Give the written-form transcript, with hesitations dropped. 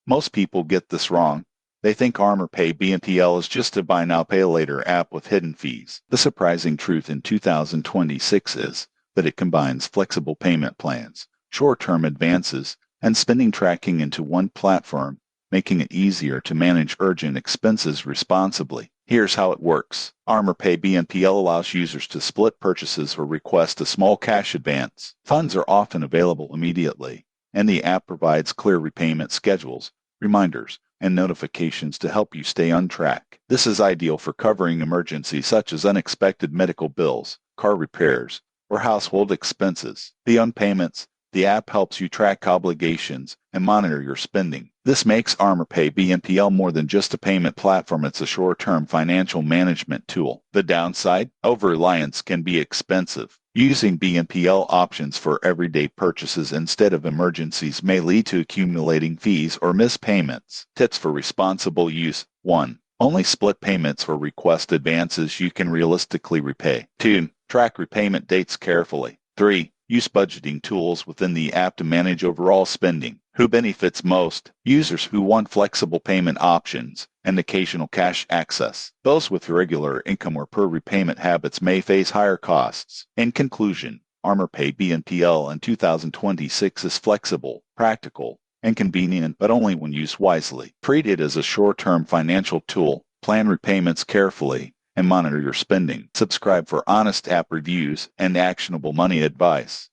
Most people get this wrong. They think ArmorPay BNPL is just a buy now pay later app with hidden fees. The surprising truth in 2026 is that it combines flexible payment plans, short-term advances, and spending tracking into one platform, making it easier to manage urgent expenses responsibly. Here's how it works. ArmorPay BNPL allows users to split purchases or request a small cash advance. Funds are often available immediately, and the app provides clear repayment schedules, reminders, and notifications to help you stay on track. This is ideal for covering emergencies such as unexpected medical bills, car repairs, or household expenses. Beyond payments, the app helps you track obligations and monitor your spending. This makes ArmorPay BNPL more than just a payment platform, it's a short-term financial management tool. The downside? Over-reliance can be expensive. Using BNPL options for everyday purchases instead of emergencies may lead to accumulating fees or missed payments. Tips for responsible use. 1. Only split payments for request advances you can realistically repay. 2. Track repayment dates carefully. 3. Use budgeting tools within the app to manage overall spending. Who benefits most? Users who want flexible payment options and occasional cash access. Those with irregular income or poor repayment habits may face higher costs. In conclusion, ArmorPay BNPL in 2026 is flexible, practical, and convenient, but only when used wisely. Treat it as a short-term financial tool, plan repayments carefully, and monitor your spending. Subscribe for honest app reviews and actionable money advice.